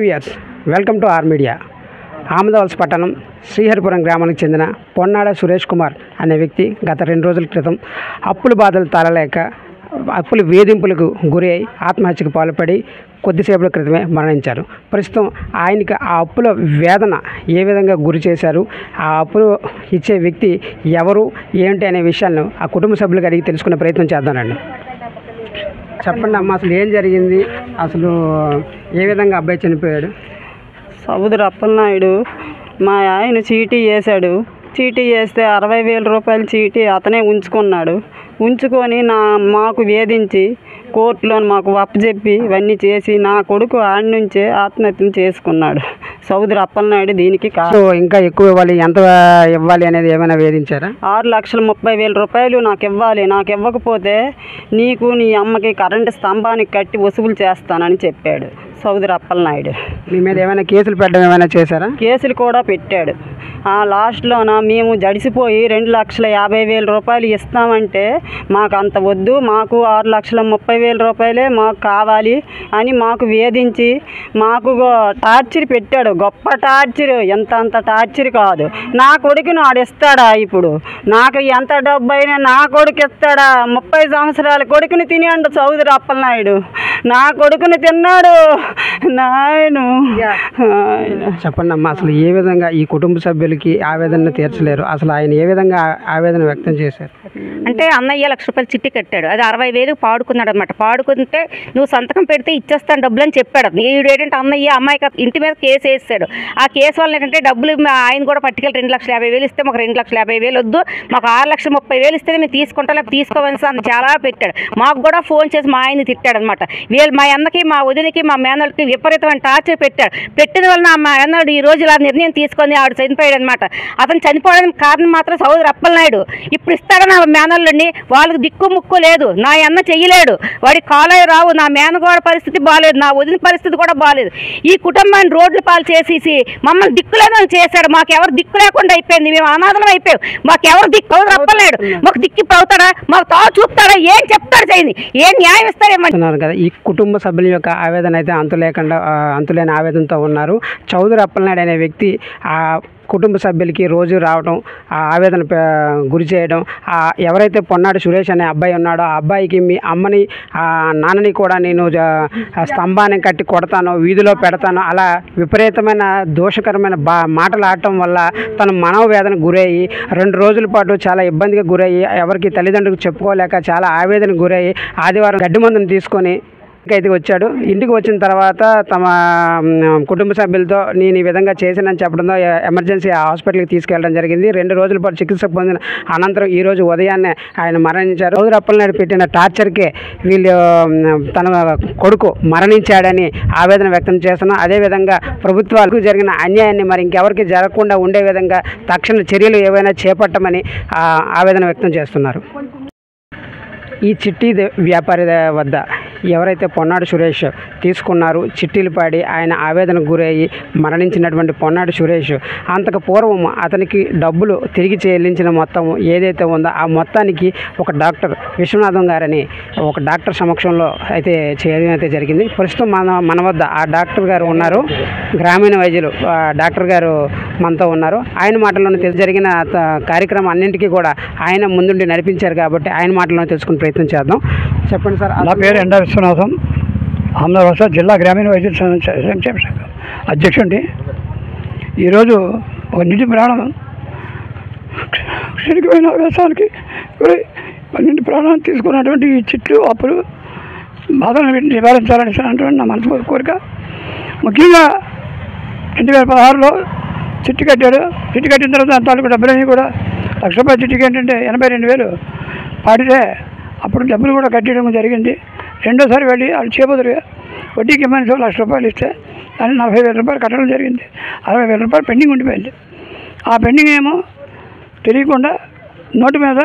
Viewers, welcome to R Media. Amadalavalasa పట్టణం శ్రీహరిపురం గ్రామానికి చెందిన పొన్నాడ సురేష్ కుమార్ అనే వ్యక్తి గత 2 రోజుల క్రితం అప్పుల బాధలు తాళలేక అప్పుల వేధింపులకు గురి అయి ఆత్మహత్యకు పాల్పడి కొద్దిసేపటి క్రితమే మరణించారు. ప్రస్తుతం ఆయనకి ఆ అప్పుల వేదన ఏ విధంగా గురి చేశారు, ఆ అప్పులు ఇచ్చే వ్యక్తి ఎవరు ఏంటి అనే విషయాలను ఆ కుటుంబ సభ్యులకు అడిగి తెలుసుకునే ప్రయత్నం చేద్దానండి. చెప్పండి అమ్మ, అసలు ఏం జరిగింది? అసలు ఏ విధంగా అబ్బాయి చనిపోయాడు? సముద్ర అప్పలనాయుడు మా ఆయన చీటీ వేశాడు. చీటీ వేస్తే 60,000 రూపాయల చీటీ అతనే ఉంచుకొని మాకు వేధించి కోర్టులో మాకు అప్పచెప్పి ఇవన్నీ చేసి నా కొడుకు ఆడి నుంచే ఆత్మహత్య చేసుకున్నాడు. సముద్ర అప్పలనాయుడు దీనికి ఇంకా ఎక్కువ ఇవ్వాలి, ఎంత ఇవ్వాలి అనేది ఏమైనా వేధించారా? 6,30,000 రూపాయలు నాకు ఇవ్వాలి, నాకు ఇవ్వకపోతే నీకు నీ అమ్మకి కరెంటు స్తంభానికి కట్టి వసూలు చేస్తానని చెప్పాడు సముద్ర అప్పలనాయుడు. మీ మీద ఏమైనా కేసులు పెట్టడం ఏమైనా చేశారా? కేసులు కూడా పెట్టాడు. లాస్ట్లోన మేము జడిసిపోయి 2,50,000 రూపాయలు ఇస్తామంటే మాకు అంత వద్దు, మాకు 6,30,000 రూపాయలే మాకు కావాలి అని మాకు వేధించి మాకు టార్చర్ పెట్టాడు. గొప్ప టార్చర్, అంత టార్చర్ కాదు. నా కొడుకును ఆడిస్తాడా? ఇప్పుడు నాకు ఎంత డబ్బు అయినా నా కొడుకు ఇస్తాడా? 30 సంవత్సరాల కొడుకుని తినేండు సముద్ర అప్పలనాయుడు. నా కొడుకుని తిన్నాడు నాయను. చెప్పండి అమ్మా, అసలు ఏ విధంగా ఈ కుటుంబ సభ్యులకి ఆవేదన తీర్చలేరు? అసలు ఆయన ఏ విధంగా ఆవేదన వ్యక్తం చేశారు? అంటే అన్నయ్య 1,00,000 రూపాయలు చిట్టి కట్టాడు. అది 60,000 పాడుకున్నాడు అనమాట. పాడుకుంటే నువ్వు సంతకం పెడితే ఇచ్చేస్తాను డబ్బులు అని చెప్పాడు. ఈడు ఏంటంటే అన్నయ్య అమ్మాయికి ఇంటి మీద కేసు వేసాడు. ఆ కేసు వల్ల ఏంటంటే డబ్బులు ఆయన కూడా పట్టుకెళ్ళి 2,50,000 ఇస్తే మాకు 2,50,000 వద్దు, మాకు 6,30,000 ఇస్తే మేము తీసుకుంటాం, లేకపోతే తీసుకోవాల్సి అంత చాలా పెట్టాడు. మాకు కూడా ఫోన్ చేసి మా ఆయన్ని తిట్టాడు అనమాట. మా అన్నకి మా వదిలికి మా మేనల్కి విపరీతమైన టార్చర్ పెట్టిన వలన మా అన్నడు ఈ రోజు ఇలా నిర్ణయం తీసుకొని ఆవిడ చనిపోయాడు అనమాట. అతను చనిపోవడానికి కారణం మాత్రం సముద్ర అప్పలనాయుడు. ఇప్పుడు ఇస్తాడని నా మేనల్లుండి వాళ్ళకి దిక్కు ముక్కు లేదు. నా అన్న చెయ్యలేడు, వాడి కాలే రావు. నా మేనగోడ పరిస్థితి బాగాలేదు, నా వదిన పరిస్థితి కూడా బాగాలేదు. ఈ కుటుంబాన్ని రోడ్ల పాలు చేసేసి మమ్మల్ని దిక్కులేదని చేశాడు. మాకెవరు దిక్కు లేకుండా అయిపోయింది, మేము అనాథలం అయిపోయాం. మాకెవరు దిక్కు సముద్ర అప్పలనాయుడు మాకు దిక్కు అవుతాడా, మాకు తావు చూపుతాడా, ఏం చెప్తాడు చేయండి, ఏం న్యాయం ఇస్తారేమన్నారు కదా. ఈ కుటుంబ సభ్యుల యొక్క ఆవేదన అయితే అంతులేని ఆవేదనతో ఉన్నారు. సముద్ర అప్పలనాయుడు అనే వ్యక్తి ఆ కుటుంబ సభ్యులకి రోజు రావడం, ఆ ఆవేదన గురి చేయడం. ఎవరైతే పొన్నాడు సురేష్ అనే అబ్బాయి ఉన్నాడో ఆ అబ్బాయికి మీ అమ్మని నాన్నని కూడా నేను స్తంభాన్ని కట్టి కొడతాను, వీధిలో పెడతాను, అలా విపరీతమైన దోషకరమైన మాటలు ఆడటం వల్ల తను మనోవేదనకు గురయ్యి 2 రోజుల పాటు చాలా ఇబ్బందిగా గురయ్యి ఎవరికి తల్లిదండ్రులకు చెప్పుకోలేక చాలా ఆవేదనకు గురయ్యి ఆదివారం గడ్డి మందును తీసుకొని అయితే వచ్చాడు. ఇంటికి వచ్చిన తర్వాత తమ కుటుంబ సభ్యులతో నేను ఈ విధంగా చేశానని చెప్పడంతో ఎమర్జెన్సీ హాస్పిటల్కి తీసుకెళ్ళడం జరిగింది. 2 రోజుల పాటు చికిత్స పొందిన అనంతరం ఈరోజు ఉదయాన్నే ఆయన మరణించారు. సముద్ర అప్పలనాయుడు పెట్టిన టార్చర్కే వీళ్ళు తన కొడుకు మరణించాడని ఆవేదన వ్యక్తం చేస్తున్నాం. అదేవిధంగా ప్రభుత్వాలకు జరిగిన అన్యాయాన్ని మరి ఇంకెవరికి జరగకుండా ఉండే విధంగా తక్షణ చర్యలు ఏవైనా చేపట్టమని ఆవేదన వ్యక్తం చేస్తున్నారు. ఈ చిట్టి వ్యాపారి వద్ద ఎవరైతే పొన్నాడు సురేష్ తీసుకున్నారు, చిట్టీలు పాడి ఆయన ఆవేదనకు గురయ్యి మరణించినటువంటి పొన్నాడు సురేష్ అంతకు పూర్వం అతనికి డబ్బులు తిరిగి చెల్లించిన మొత్తం ఏదైతే ఉందో ఆ మొత్తానికి ఒక డాక్టర్ విశ్వనాథం గారని ఒక డాక్టర్ సమక్షంలో అయితే చేయడం అయితే జరిగింది. ప్రస్తుతం మన వద్ద ఆ డాక్టర్ గారు ఉన్నారు, గ్రామీణ వైద్యులు డాక్టర్ గారు మనతో ఉన్నారు. ఆయన మాటల్లోనే జరిగిన కార్యక్రమం అన్నింటికీ కూడా ఆయన ముందుండి నడిపించారు కాబట్టి ఆయన మాటల్లోనే తెలుసుకునే ప్రయత్నం చేద్దాం. చెప్పండి సార్. నా పేరు ఎండా విశ్వనాథం, ఆమదవలస జిల్లా గ్రామీణ వైద్య సంక్షేమ శాఖ అధ్యక్షుడి. ఈరోజు ఒక నిండి ప్రాణం క్షణికమైన వ్యవసాయానికి నిండి ప్రాణాన్ని తీసుకున్నటువంటి ఈ చిట్లు అప్పులు బాధలను నివారించాలని నా మనసు కోరిక. ముఖ్యంగా 2016లో చిట్టి కట్టాడు. చిట్టి కట్టిన తర్వాత దాని తాలూకు డబ్బులన్నీ కూడా 1,00,000 రూపాయల చిట్టికి ఏంటంటే 82,000 పాడితే అప్పుడు డబ్బులు కూడా కట్టడం జరిగింది. రెండోసారి వెళ్ళి వాళ్ళు చేయబోదురుగా వడ్డీకి ఇమ్మని 1,00,000 రూపాయలు ఇస్తే దాన్ని 40,000 రూపాయలు కట్టడం జరిగింది. 60,000 రూపాయలు పెండింగ్ ఉండిపోయింది. ఆ పెండింగ్ ఏమో తెలియకుండా నోటు మీద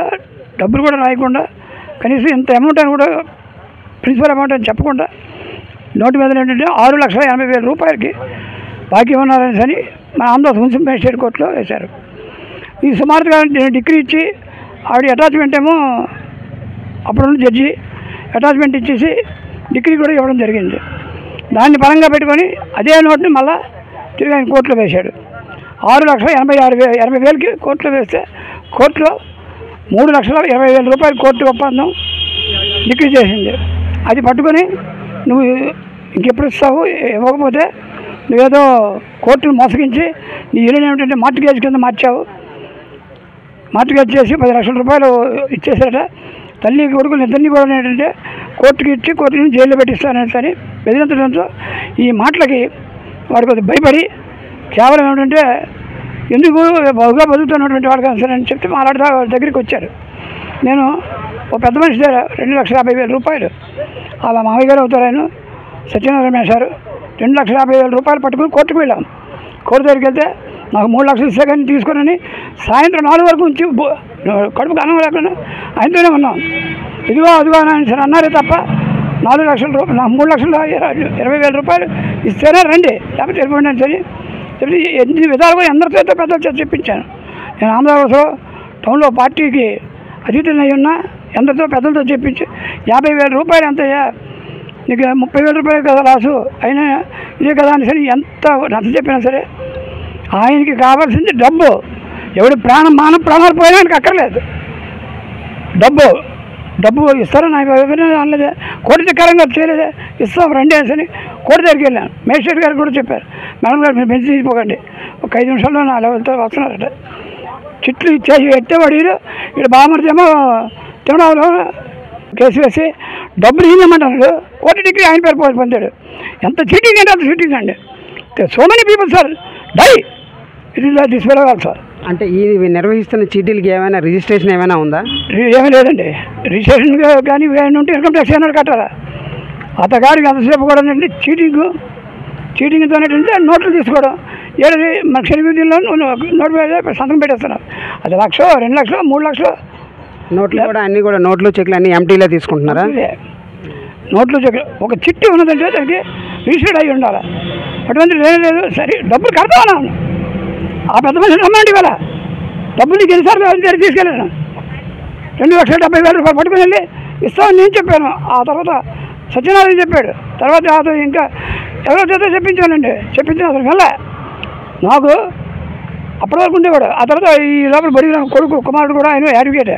డబ్బులు కూడా రాయకుండా కనీసం ఇంత అమౌంట్ అని కూడా ప్రిన్సిపల్ అమౌంట్ అని చెప్పకుండా నోటు మీద ఏంటంటే 6,80,000 రూపాయలకి బాకీ ఉన్నారని సని మన ఆంధ్రప్రదేశ్ మున్సిపల్ మేజిస్ట్రేట్ కోర్టులో వేశారు. ఈ సుమారుగా డిగ్రీ ఇచ్చి ఆవిడ అటాచ్మెంట్ ఏమో అప్పుడున్న జడ్జి అటాచ్మెంట్ ఇచ్చేసి డిగ్రీ కూడా ఇవ్వడం జరిగింది. దాన్ని బలంగా పెట్టుకొని అదే నోటుని మళ్ళా తిరిగి ఆయన కోర్టులో వేశాడు. 6,86,000 కోర్టులో వేస్తే కోర్టులో 3,20,000 రూపాయలు కోర్టు ఒప్పందం లిక్విడ్ చేసింది. అది పట్టుకొని నువ్వు ఇంకెప్పుడు ఇస్తావు, ఇవ్వకపోతే నువ్వేదో కోర్టును మోసగించి నీ ఇల్లు ఏమిటంటే మార్టిగేజ్ కింద మార్చావు, మార్టిగేజ్ చేసి 10 లక్షల రూపాయలు ఇచ్చేసారట. తల్లి కొడుకులు ఇద్దరిని కూడా ఏంటంటే కోర్టుకి ఇచ్చి కోర్టుని జైల్లో పెట్టిస్తానని బెదిరించడంతో ఈ మాటలకి వాడు కొద్దిగా భయపడి కేవలం ఏమిటంటే ఎందుకు బహుగా బతుకుతున్నటువంటి వాడు కాదు సరే అని చెప్తే మాట్లాడుతూ వాడి దగ్గరికి వచ్చాడు. నేను ఒక పెద్ద మనిషి దగ్గర 2,50,000 రూపాయలు అలా మామయ్య గారు అవుతారు ఆయన సత్యనారాయణ రమేష్ గారు 2,50,000 రూపాయలు పట్టుకుని కోర్టుకు వెళ్ళాం. కోర్టు దగ్గరికి వెళ్తే నాకు 3 లక్షలు ఇస్తే కానీ తీసుకుని సాయంత్రం 4 వరకు ఉంచి కడుపుకు అన్నం లేకుండా ఆయనతోనే ఉన్నాం. ఇదిగో అదిగో అని సరే అన్నారే తప్ప 4 లక్షల రూపాయలు నాకు 3,20,000 రూపాయలు ఇస్తేనే రండి లేకపోతే వెళ్ళిపోండి అని సరే చెప్పి ఎన్ని విధాలుగా అందరితో పెద్దలు చేసి చెప్పించాను. నేను అమరావతిలో టౌన్లో పార్టీకి అతిథిని అయి ఉన్నా ఎందరితో పెద్దలతో చెప్పించి 50,000 రూపాయలు ఎంతయ్యా నీకు 30,000 రూపాయలు కదా లాసు అయినా ఇదే కదా అని సరే ఎంత నచ్చ చెప్పినా సరే ఆయనకి కావాల్సింది డబ్బు. ఎవడు ప్రాణాలు పోయినా ఆయనకి అక్కర్లేదు. డబ్బు ఇస్తారని ఆయన అనలేదే, కోర్టు ధిక్కారంగా చేయలేదే, ఇస్తాం రండి అని కోర్టు దగ్గరికి వెళ్ళాను. మేజిస్ట్రేట్ గారికి కూడా చెప్పారు, మేడం గారు మీరు బెంచ్ తీసిపోకండి, ఒక 5 నిమిషాల్లో నా లెవెల్తో వస్తున్నారట. చిట్లు ఇచ్చేసి ఎట్టేవాడు ఇక్కడ బామర్దేమో తిరుమలలో కేసు వేసి డబ్బులు ఇవ్వమంటున్నాడు. కోర్టు డిగ్రీ ఆయన పేరు పొందాడు. ఎంత చీటింగ్ అంటే అంత చీటింగ్ అండి. So many people sir die it is this fellow also. అంటే ఈ నిర్వహిస్తున్న చీటీలకి ఏమైనా రిజిస్ట్రేషన్ ఏమైనా ఉందా? ఏమీ లేదండి. రిజిస్ట్రేషన్ కానీ ఏమైనా ఉంటే ఇన్కమ్ ట్యాక్స్ ఏమైనా కట్టాలా? అతగాడికి అంతసేపు కూడా అండి చీటింగ్తో ఏంటంటే నోట్లు తీసుకోవడం. ఏది మన క్షణిదిలో నోటు సంతకం పెట్టేస్తున్నారు. అది 1,00,000, 2 లక్షలు, 3 లక్షలు నోట్లు కూడా అన్నీ కూడా నోట్లు చెక్లు అన్నీ ఎంటీలో తీసుకుంటున్నారా? నోట్లు చెక్లు ఒక చిట్టి ఉన్నదంటే దానికి రిజిస్టర్డ్ అయ్యి ఉండాలి. అటువంటి లేదు సరే డబ్బులు కడతాను ఆ పెద్ద మనిషి రమ్మండి ఇవాళ డబ్బులు నీకు ఎన్నిసార్లు దగ్గర తీసుకెళ్ళాను. 2,70,000 రూపాయలు పట్టుకుని వెళ్ళి ఇస్తామని నేను చెప్పాను. ఆ తర్వాత సత్యనారాయణ చెప్పాడు. తర్వాత అతను ఇంకా ఎవరో చేత చెప్పించానండి. చెప్పించిన అతను వెళ్ళా నాకు అప్పటి వరకు ఉండేవాడు. ఆ తర్వాత ఈ లోపల బడిగిన కొడుకు కుమారుడు కూడా ఆయన అడ్వకేటే.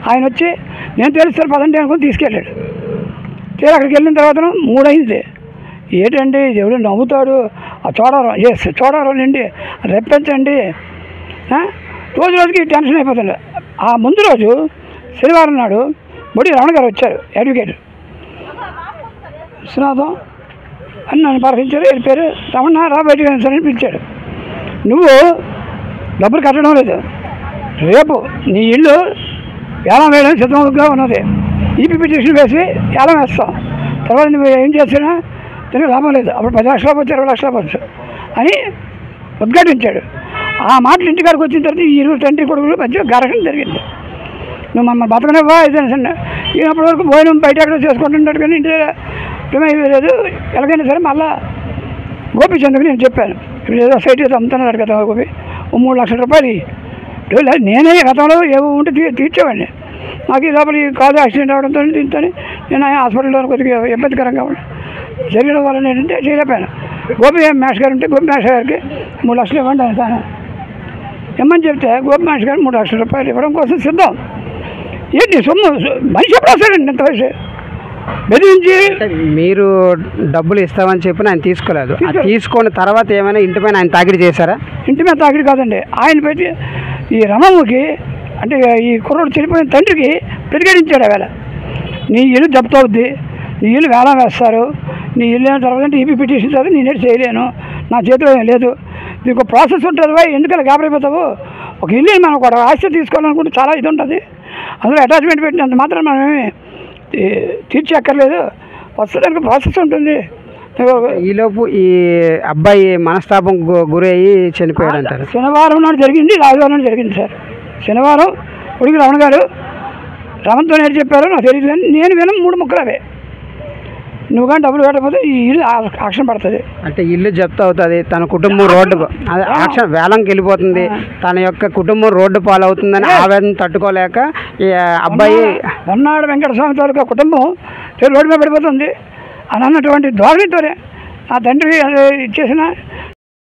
ఆయన వచ్చి నేను తెలుస్తాను పదండి అనుకుని తీసుకెళ్ళాడు. అక్కడికి వెళ్ళిన తర్వాత 3 అయింది. ఏంటండి ఎవడు నవ్వుతాడు ఆ చోడవరం అండి రెప్పించండి రోజుకి టెన్షన్ అయిపోతుంది. ఆ ముందు రోజు శనివారం నాడు బొడి రమణ గారు వచ్చారు, అడ్వకేట్ విశ్వనాథం అని నన్ను పరచించారు. వీరి పేరు రమణ రా బయటకు అని పిలిచాడు. నువ్వు డబ్బులు కట్టడం లేదు, రేపు నీ ఇల్లు వేలం వేయడం సిద్ధంగా ఉన్నది, ఈపీ పిటిషన్ వేసి వేలం వేస్తాం, తర్వాత నువ్వు ఏం చేసినా తిరిగి లాభం లేదు, అప్పుడు 10 లక్షలు పోవచ్చు 20 లక్షలు పోవచ్చు అని ఉద్ఘాటించాడు. ఆ మాటలు ఇంటికాడికి వచ్చిన తర్వాత ఈ 20 తండ్రి కొడుకులు మధ్య ఘర్షణ జరిగింది. నువ్వు మమ్మల్ని బతకనివ్వా ఇదేనా ఈయనప్పటి వరకు భోజనం బయట ఎక్కడో చేసుకుంటుంటాడు కానీ ఇంటి లేదు. ఎలాగైనా సరే మళ్ళా గోపిచంద్రకి నేను చెప్పాను, ఇప్పుడు ఏదో సైట్ ఏదో అమ్ముతున్నాడు కదా గోపి, 3 లక్షల రూపాయలు నేనే గతంలో ఏవో ఉంటే తీర్చేవాడిని. నాకు ఈ లోపల కాలు యాక్సిడెంట్ అవడంతో దీంతో నేను హాస్పిటల్లో కొద్దిగా ఇబ్బందికరంగా ఉండే జరిగిన వల్ల ఏంటంటే చేయలేకపోయాను. గోపి మేష్ గారు ఉంటే గోపి మేష్ గారికి 3 లక్షలు ఇవ్వండి అని తాను ఇమ్మని చెప్తే గోపి మేష్ గారు 3 లక్షల రూపాయలు ఇవ్వడం కోసం సిద్ధం. ఏంటి సొమ్ము మనిషి ఎప్పుడు వస్తాడండి ఇంత వయసు బెదిరించి. మీరు డబ్బులు ఇస్తామని చెప్పి ఆయన తీసుకోలేదు, తీసుకున్న తర్వాత ఏమైనా ఇంటిపైన ఆయన తాకిడి చేశారా? ఇంటి మీద తాకిడి కాదండి, ఆయన పెట్టి ఈ రమమ్మకి అంటే ఈ కుర్రోడు చనిపోయిన తండ్రికి ప్రతిఘటించాడు. వేళ నీ ఇల్లు జప్తవుద్ది, నీ ఇల్లు వేలం వేస్తారు, నీ ఇల్లు అయిన తర్వాత ఈపీ పిటిషన్ తర్వాత నేనేది చేయలేను, నా చేతిలో ఏం లేదు, నీకు ప్రాసెస్ ఉంటుంది. ఎందుకలా గాబరైపోతావు? ఒక ఇల్లు మనం ఒక ఆస్తి తీసుకోవాలనుకుంటే చాలా ఇది ఉంటుంది, అందులో అటాచ్మెంట్ పెట్టినంత మాత్రం మనమేమి తీర్చక్కర్లేదు, వస్తుందానికి ప్రాసెస్ ఉంటుంది. ఈలోపు ఈ అబ్బాయి మనస్తాపం గురయ్యి చనిపోయాడు అంటారు. శనివారం నాడు జరిగింది, ఆదివారం నాడు జరిగింది సార్. శనివారం ఉడికి రమణ గారు రమణతో నేను చెప్పారు నాకు తెలియదు కానీ నేను వినం 3 ముక్కలు అవే. నువ్వు కానీ డబ్బులు కట్టకపోతే ఈ ఇల్లు యాక్షన్ పడుతుంది. అంటే ఇల్లు జప్తు అవుతుంది, తన కుటుంబం రోడ్డు యాక్షన్ వేలంకి వెళ్ళిపోతుంది, తన యొక్క కుటుంబం రోడ్డు పాలవుతుందని ఆవేదన తట్టుకోలేక ఈ అబ్బాయి మన్నాడు వెంకటస్వామి తాలూకా కుటుంబం రోడ్డు మీద పడిపోతుంది అని అన్నటువంటి ధోరణితోనే ఆ తండ్రి అది ఇచ్చేసిన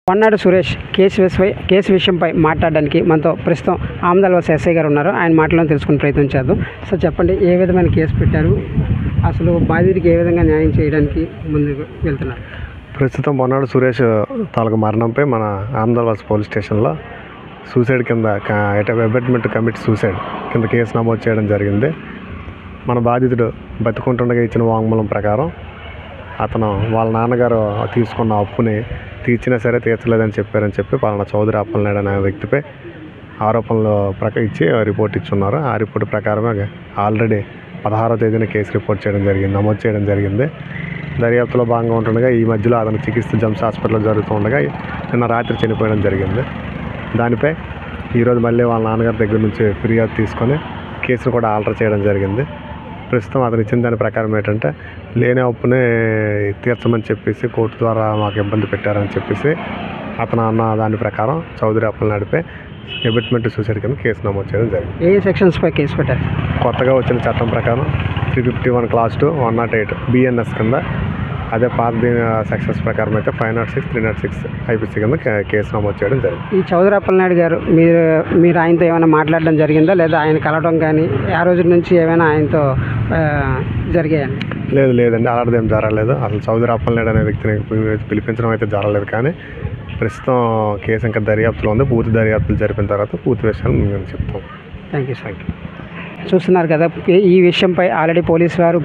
పొన్నాడు సురేష్ కేసు విషయంపై మాట్లాడడానికి మనతో ప్రస్తుతం ఆమదాల ఎస్ఐ గారు ఉన్నారు. ఆయన మాటలను తెలుసుకునే ప్రయత్నం చేద్దాం. సో చెప్పండి, ఏ విధమైన కేసు పెట్టారు, అసలు బాధితుడికి ఏ విధంగా న్యాయం చేయడానికి ముందుకు వెళ్తున్నారు? ప్రస్తుతం పొన్నాడు సురేష్ తాలూకు మరణంపై మన ఆమదాల పోలీస్ స్టేషన్లో సూసైడ్ కింద అబెట్మెంట్ కమిటీ సూసైడ్ కింద కేసు నమోదు చేయడం జరిగింది. మన బాధితుడు బతికుంటుండగా ఇచ్చిన వాంగ్మూలం ప్రకారం అతను వాళ్ళ నాన్నగారు తీసుకున్న అప్పుని తీర్చినా సరే తీర్చలేదని చెప్పి పలానా చౌదరి అప్పలనాయుడు అనే వ్యక్తిపై ఆరోపణలు ఇచ్చి రిపోర్ట్ ఇచ్చున్నారు. ఆ రిపోర్ట్ ప్రకారమే ఆల్రెడీ 16వ తేదీన కేసు రిపోర్ట్ నమోదు చేయడం జరిగింది. దర్యాప్తులో భాగంగా ఉంటుండగా ఈ మధ్యలో అతను చికిత్స జమ్స్ హాస్పిటల్లో జరుగుతూ ఉండగా నిన్న రాత్రి చనిపోయడం జరిగింది. దానిపై ఈరోజు మళ్ళీ వాళ్ళ నాన్నగారి దగ్గర నుంచి ఫిర్యాదు తీసుకొని కేసును కూడా ఆల్టర్ చేయడం జరిగింది. ప్రస్తుతం అతను ఇచ్చిన దాని ప్రకారం ఏంటంటే లేని అప్పునే తీర్చమని చెప్పేసి కోర్టు ద్వారా మాకు ఇబ్బంది పెట్టారని చెప్పేసి అతను అన్న దాని ప్రకారం చౌదరి అప్పలనాయుడుపై అబెట్మెంట్ సూసైడ్ కింద కేసు నమోదు చేయడం జరిగింది. ఏ సెక్షన్స్పై కేసు పెట్టారు? కొత్తగా వచ్చిన చట్టం ప్రకారం 351 Class 2 108 BNS కింద, అదే పాత సెక్షన్స్ ప్రకారం అయితే 506 306 IPC కింద కేసు నమోదు చేయడం జరిగింది. ఈ చౌదరి అప్పలనాయుడు గారు మీరు ఆయనతో ఏమైనా మాట్లాడడం జరిగిందా, లేదా ఆయన కలవడం కానీ ఆ రోజు నుంచి ఏమైనా ఆయనతో జరిగాయని? లేదండి, అలాంటిది ఏం జరగలేదు. అసలు చౌదరి అప్పలనాయుడు అనే వ్యక్తిని పిలిపించడం అయితే జరగలేదు. కానీ ప్రస్తుతం కేసు ఇంకా దర్యాప్తులో ఉంది. పూర్తి దర్యాప్తులు జరిపిన తర్వాత పూర్తి విషయాలు మేము చెప్తాం. Thank you sir. చూస్తున్నారు కదా, ఈ విషయంపై ఆల్రెడీ పోలీసు వారు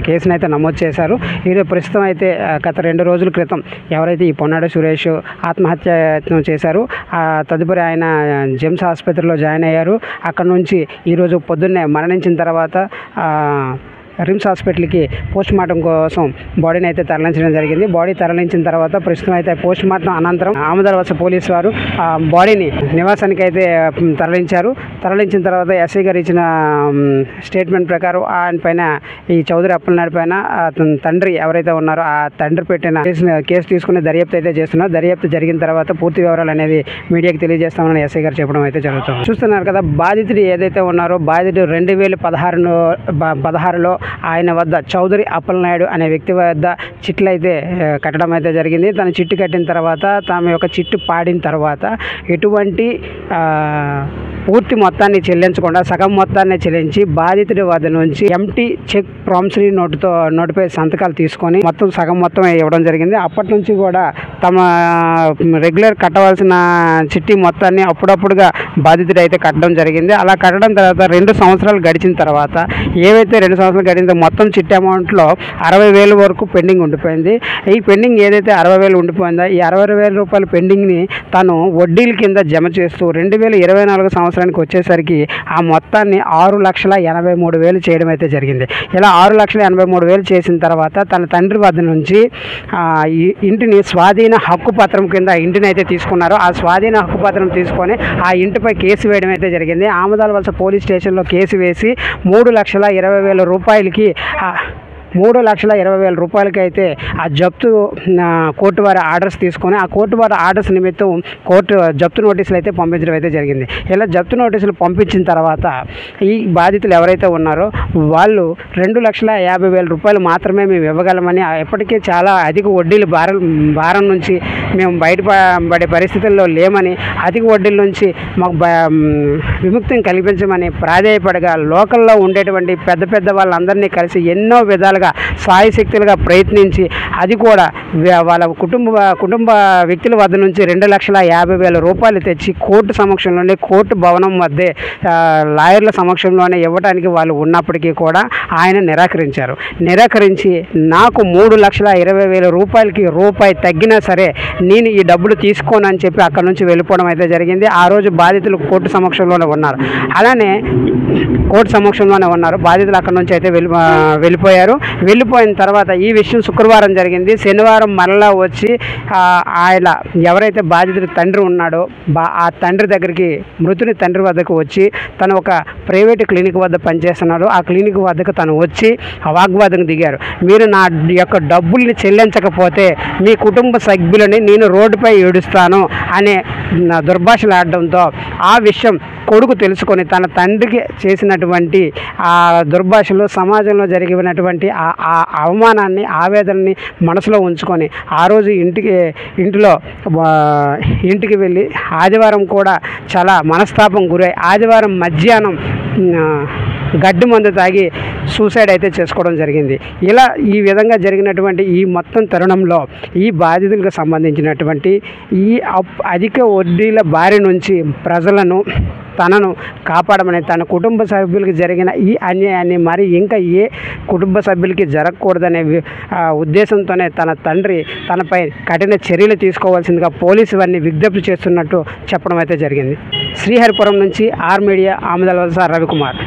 కేసును అయితే నమోదు చేశారు. ఈరోజు ప్రస్తుతం అయితే గత 2 రోజుల క్రితం ఎవరైతే ఈ పొన్నాడు సురేష్ ఆత్మహత్యయత్నం చేశారు, తదుపరి ఆయన జెమ్స్ ఆసుపత్రిలో జాయిన్ అయ్యారు. అక్కడ నుంచి ఈరోజు పొద్దున్నే మరణించిన తర్వాత రిమ్స్ హాస్పిటల్కి పోస్ట్ మార్టం కోసం బాడీని అయితే తరలించడం జరిగింది. బాడీ తరలించిన తర్వాత ప్రస్తుతం అయితే పోస్ట్ మార్టం అనంతరం ఆమదాల పోలీసు వారు బాడీని నివాసానికి అయితే తరలించిన తర్వాత ఎస్ఐ గారు ఇచ్చిన స్టేట్మెంట్ ప్రకారం ఆయన పైన, ఈ చౌదరి అప్పలనాయుడు పైన అతని తండ్రి ఎవరైతే ఉన్నారో ఆ తండ్రి పెట్టిన కేసు తీసుకుని దర్యాప్తు అయితే చేస్తున్నారు. దర్యాప్తు జరిగిన తర్వాత పూర్తి వివరాలు అనేది మీడియాకి తెలియజేస్తామని ఎస్ఐ గారు చెప్పడం అయితే జరుగుతుంది. చూస్తున్నారు కదా, బాధితుడు ఏదైతే ఉన్నారో బాధితుడు 2016లో ఆయన వద్ద చౌదరి అప్పలనాయుడు అనే వ్యక్తి వద్ద చిట్లు అయితే కట్టడం అయితే జరిగింది. తన చిట్టు కట్టిన తర్వాత తమ యొక్క చిట్టు పాడిన తర్వాత ఎటువంటి పూర్తి మొత్తాన్ని చెల్లించకుండా సగం మొత్తాన్ని చెల్లించి బాధితుడి వద్ద నుంచి ఎంటీ చెక్ ప్రామిసరీ నోటుపై సంతకాలు తీసుకొని సగం మొత్తం ఇవ్వడం జరిగింది. అప్పటి నుంచి కూడా తమ రెగ్యులర్ కట్టవలసిన చిట్టి మొత్తాన్ని అప్పుడప్పుడుగా బాధితుడు అయితే కట్టడం జరిగింది. అలా కట్టడం తర్వాత 2 సంవత్సరాలు గడిచిన తర్వాత ఏవైతే 2 సంవత్సరాలు గడిచిన మొత్తం చిట్టి అమౌంట్లో 60,000 వరకు పెండింగ్ ఉండిపోయింది. ఈ పెండింగ్ ఏదైతే 60,000 ఉండిపోయిందో ఈ 60,000 రూపాయల పెండింగ్ని తను వడ్డీల కింద జమ చేస్తూ 2024 సంవత్సరానికి వచ్చేసరికి ఆ మొత్తాన్ని 6,83,000 చేయడం అయితే జరిగింది. ఇలా 6,83,000 చేసిన తర్వాత తన తండ్రి వద్ద నుంచి ఇంటిని స్వాధీన హక్కు పత్రం కింద ఇంటిని అయితే తీసుకున్నారు. ఆ స్వాధీన హక్కు పత్రం తీసుకొని ఆ ఇంటిపై కేసు వేయడం అయితే జరిగింది. ఆమదాల పోలీస్ స్టేషన్లో కేసు వేసి 3,20,000 రూపాయలకి 3,20,000 రూపాయలకి అయితే ఆ జప్తు కోర్టు వారి ఆర్డర్స్ తీసుకొని ఆ కోర్టు వారి ఆర్డర్స్ నిమిత్తం కోర్టు జప్తు నోటీసులు అయితే పంపించడం అయితే జరిగింది. ఇలా జప్తు నోటీసులు పంపించిన తర్వాత ఈ బాధితులు ఎవరైతే ఉన్నారో వాళ్ళు 2,50,000 రూపాయలు మాత్రమే మేము ఇవ్వగలమని, ఎప్పటికీ చాలా అధిక వడ్డీలు భారం నుంచి మేము బయటపడే పరిస్థితుల్లో లేమని, అధిక వడ్డీల నుంచి మాకు విముక్తిని కల్పించమని ప్రాధేయపడగా లోకల్లో ఉండేటువంటి పెద్ద వాళ్ళందరినీ కలిసి ఎన్నో విధాలుగా సాయశక్తులుగా ప్రయత్నించి అది కూడా వాళ్ళ కుటుంబ వ్యక్తుల వద్ద నుంచి 2,50,000 రూపాయలు తెచ్చి కోర్టు సమక్షంలోనే, కోర్టు భవనం మధ్య లాయర్ల సమక్షంలోనే ఇవ్వడానికి వాళ్ళు ఉన్నప్పటికీ కూడా ఆయన నిరాకరించి నాకు 3,20,000 రూపాయలకి రూపాయి తగ్గినా సరే నేను ఈ డబ్బులు తీసుకోనని చెప్పి అక్కడ నుంచి వెళ్ళిపోవడం అయితే జరిగింది. ఆ రోజు బాధితులు కోర్టు సమక్షంలోనే ఉన్నారు. అలానే కోర్టు సమక్షంలోనే ఉన్నారు బాధితులు అక్కడ నుంచి అయితే వెళ్ళిపోయిన తర్వాత ఈ విషయం శుక్రవారం జరిగింది. శనివారం మరలా వచ్చి ఆయన ఎవరైతే బాధితుడి తండ్రి ఉన్నాడో ఆ తండ్రి దగ్గరికి, మృతుని తండ్రి వద్దకు వచ్చి తను ఒక ప్రైవేటు క్లినిక్ వద్ద పనిచేస్తున్నాడు. ఆ క్లినిక్ వద్దకు తను వచ్చి వాగ్వాదం దిగారు. మీరు నా యొక్క డబ్బుల్ని చెల్లించకపోతే మీ కుటుంబ సభ్యులని నేను రోడ్డుపై ఏడుస్తాను అనే దుర్భాషలాడడంతో ఆ విషయం కొడుకు తెలుసుకొని తన తండ్రికి చేసినటువంటి ఆ దుర్భాషలో సమాజంలో జరిగినటువంటి ఆ అవమానాన్ని ఆవేదనని మనసులో ఉంచుకొని ఆ రోజు ఇంటికి వెళ్ళి ఆదివారం కూడా చాలా మనస్తాపం గురై ఆదివారం మధ్యాహ్నం గడ్డి మందు తాగి సూసైడ్ అయితే చేసుకోవడం జరిగింది. ఇలా ఈ విధంగా జరిగినటువంటి ఈ మొత్తం తరుణంలో ఈ బాధితులకు సంబంధించినటువంటి ఈ అధిక వడ్డీల బారి నుంచి ప్రజలను తనను కాపాడమని తన కుటుంబ సభ్యులకి జరిగిన ఈ అన్యాయాన్ని మరి ఇంకా ఏ కుటుంబ సభ్యులకి జరగకూడదనే ఉద్దేశంతోనే తన తండ్రి తనపై కఠిన చర్యలు తీసుకోవాల్సిందిగా పోలీసు వారిని విజ్ఞప్తి చేస్తున్నట్టు చెప్పడం అయితే జరిగింది. శ్రీహరిపురం నుంచి ఆర్ మీడియా ఆమదల వలస రవికుమార్.